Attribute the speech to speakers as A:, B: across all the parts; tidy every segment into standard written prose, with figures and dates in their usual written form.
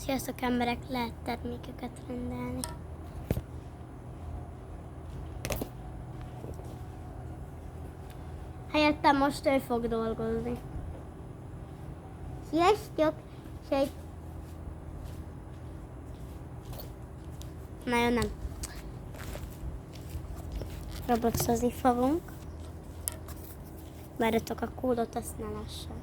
A: Sziasztok emberek, lehet termékeket rendelni. Helyettem most ő fog dolgozni. Sziasztok! Nagyon nem. Robloxozni fogunk. Várjatok a kódot, azt ne lássátok.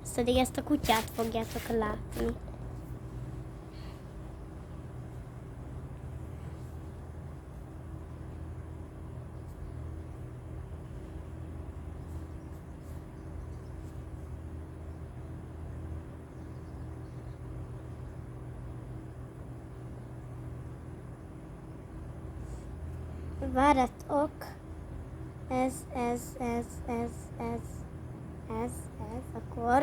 A: Ezt pedig ezt a kutyát fogjátok látni. Várjatok. Ez, akkor.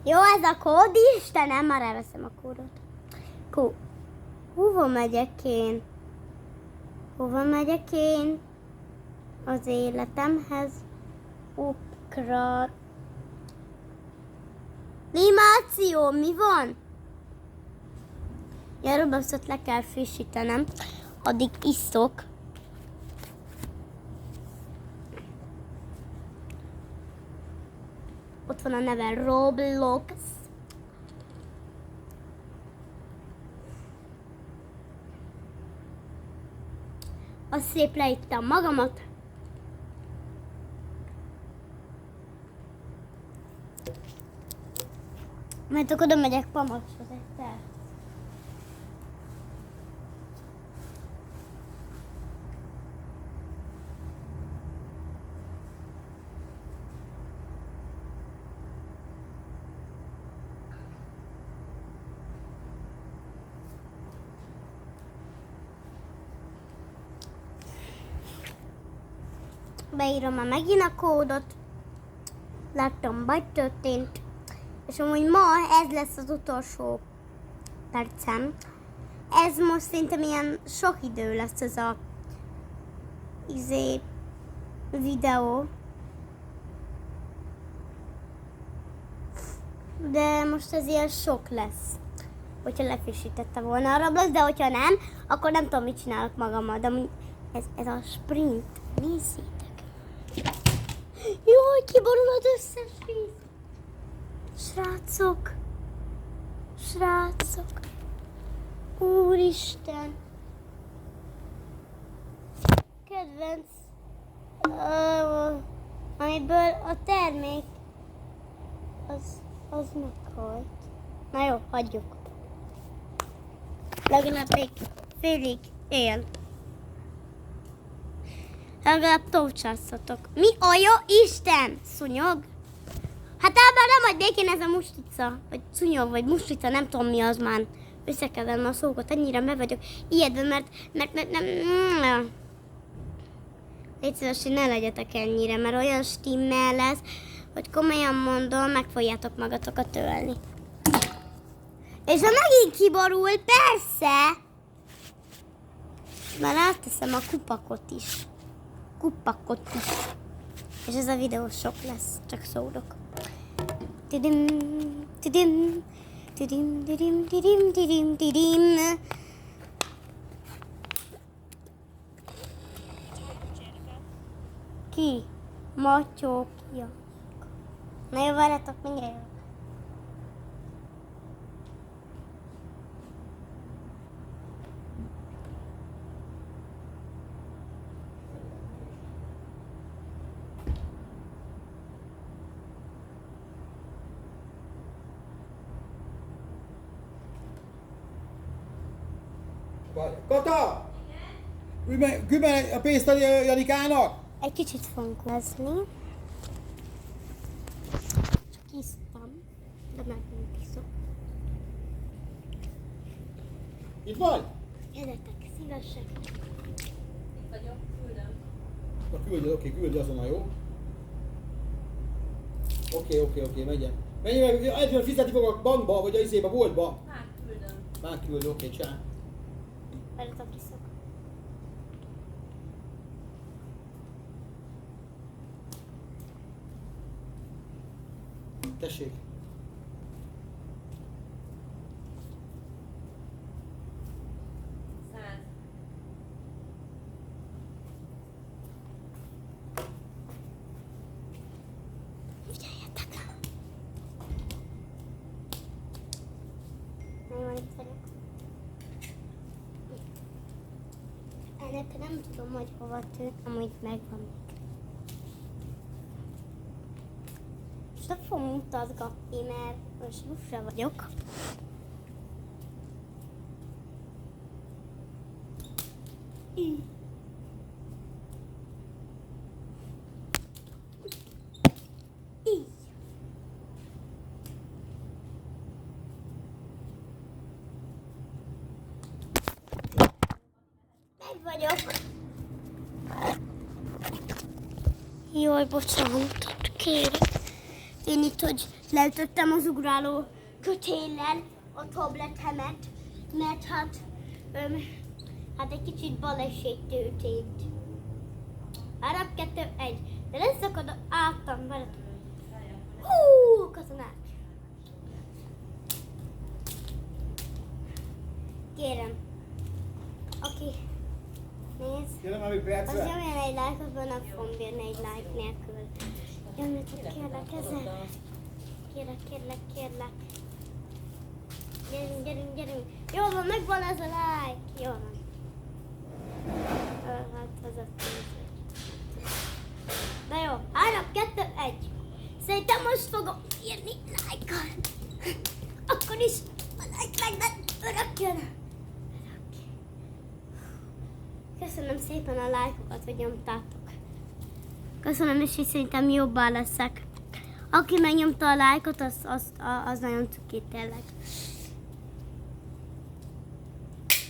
A: Jó, ez a kód, Istenem, már elveszem a kódot. Hova megyek én? Hova megyek én? Az életemhez. Animáció, mi van? Ja, Robloxot le kell frissítenem. Addig iszok. Ott van a neve Roblox. Azt szép leittem magamat. Majd akkor oda megyek Pamacshoz egy perc. Beírom már megint a kódot. Láttam, baj történt. És amúgy ma ez lesz az utolsó percem. Ez most szerintem ilyen sok idő lesz ez a videó. De most ez ilyen sok lesz. Hogyha lefrissítette volna a Roblox, de hogyha nem, akkor nem tudom, mit csinálok magammal. De ez a sprint. Nézzétek. Jaj, kiborul az összes víz. Srácok. Úristen. Kedvenc. Amiből a termék az meghalt. Na jó, hagyjuk. Legalább még félig él. Legalább tócsászatok. Mi a jó Isten? Szúnyog? Hát ebben nem vagy békén ez a mustica. Vagy szúnyog, vagy mustica, nem tudom mi az már. Össze kell vennem a szókat, annyira meg vagyok ijedve, mert nem. Légy szíves, hogy ne legyetek ennyire, mert olyan stimmel lesz, hogy komolyan mondom, meg fogjátok magatokat ölni. És ha megint kiborul, persze! Már átteszem a kupakot is. És ez a videó sok lesz, csak szólok. Tidim. Ki? Matyókja. Na jó, várjátok, mindjárt jövök.
B: Kata! Küld meg a pénzt a Janikának!
A: Egy kicsit fogunk vezni. Csak isztam, de meg nem iszok.
B: Itt vagy?
A: Jöjjetek, szívesek.
C: Itt vagyok, küldöm.
B: Na küldj, oké, küldj azonnal, jó? Oké, megyen. Menj meg, egyébként fizetni fogok a bankba, vagy a izébe, boltba.
C: Már küldöm.
B: Már küld, oké, csá.
A: Várjatok, iszok.
B: Tessék.
A: itt vagyok. Ennek nem tudom, hogy hova tűnt, amúgy megvan még. Most nem fogom mutatgatni, mert most buszra vagyok. Így. Meg vagyok. Jaj, bocsánatot kérek. Én itt, hogy leütöttem az ugráló kötéllel a tabletemet, mert hát egy kicsit baleset történt. 3, 2, 1. De leszakad álltam veled. Katonák. Kérem. Aki nézd,
B: Kérem már még
A: az
B: percre?
A: nyomjon egy lájkot, mert nem fogom bírni egy like nélkül. Nyomjatok, kérlek, ezzel. Kérlek. Gyerünk. Jó van, megvan ez a like. Jó van. Hát az a tűző. De jó, 3, 2, 1. Szerintem most fogom írni like-kal. Akkor is a like megvan örökön. Köszönöm szépen a lájkokat, hogy nyomtátok. Köszönöm, és szerintem jobbá leszek. Aki megnyomta a lájkot, az nagyon cuki tényleg.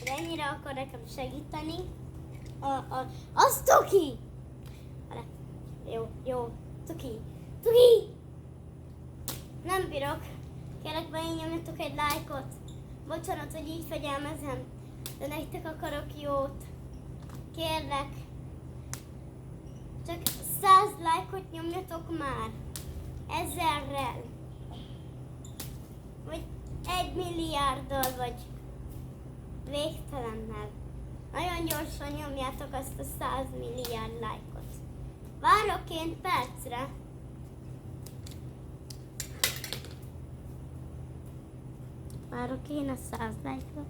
A: De ennyire akar nekem segíteni. Az cuki! Jó, cuki! Nem bírok. Kérlek, benyomjatok egy lájkot. Bocsánat, hogy így fegyelmezem, de nektek akarok jót. Kérlek, csak 100 lájkot nyomjatok már. 1000-rel. Vagy 1 milliárddal, vagy végtelennel. Nagyon gyorsan nyomjátok azt a 100 milliárd lájkot. Várok én percre. Várok én a 100 lájkot.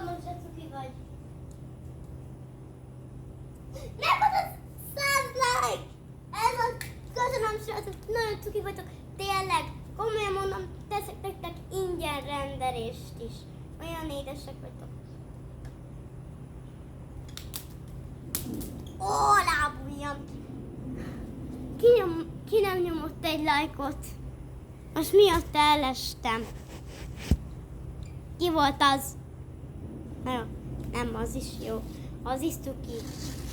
A: Most a cuki vagy. Megvan a 100 like! Ez az, köszönöm srácok, nagyon cuki vagytok. Tényleg, komolyan mondom, teszek nektek ingyen rendelést is. Olyan édesek vagytok. Ó, lábujjam! Ki nem nyomott egy lájkot? Most miatt elestem. Ki volt az? Na jó, nem, az is jó. Az is cuki.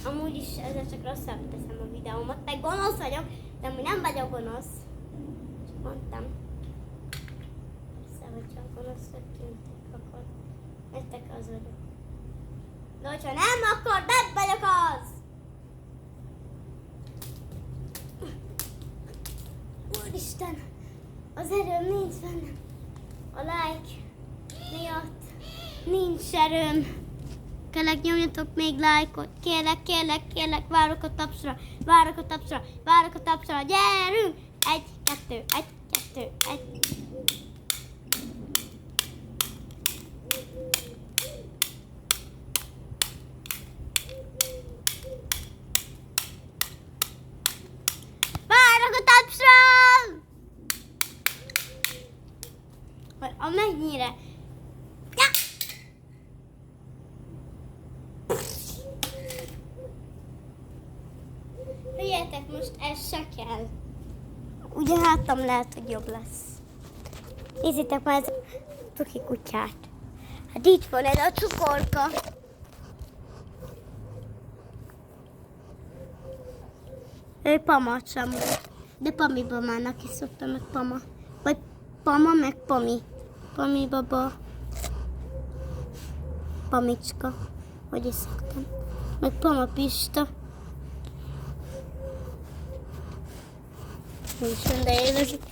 A: Amúgy is ezzel csak rosszabb teszem a videómat. Meg gonosz vagyok, de amúgy nem vagyok gonosz. Csak mondtam. Persze, hogyha gonoszak tűntek, akkor nektek az vagyok. De hogyha nem, akkor nem vagyok az! Úristen, az erőm nincs bennem. A like miatt nincs erőm. Kérlek, nyomjatok még lájkot. Kérlek, várok a tapsra. Gyerünk! 1, 2, 1. Várok a tapsra! Amennyire. Ja! Figyeljetek, most ez se kell. Ugye hátam lehet, hogy jobb lesz. Nézzétek már ez a cuki kutyát. Hát itt van ez a cukorka. Ő Pama sem. De Pamiba már neki szokta meg Pama. Vagy Pama meg Pami. Pami baba. Pamicska. Hogy is szoktam. Meg Pama Pista. Nincs, de élvezik.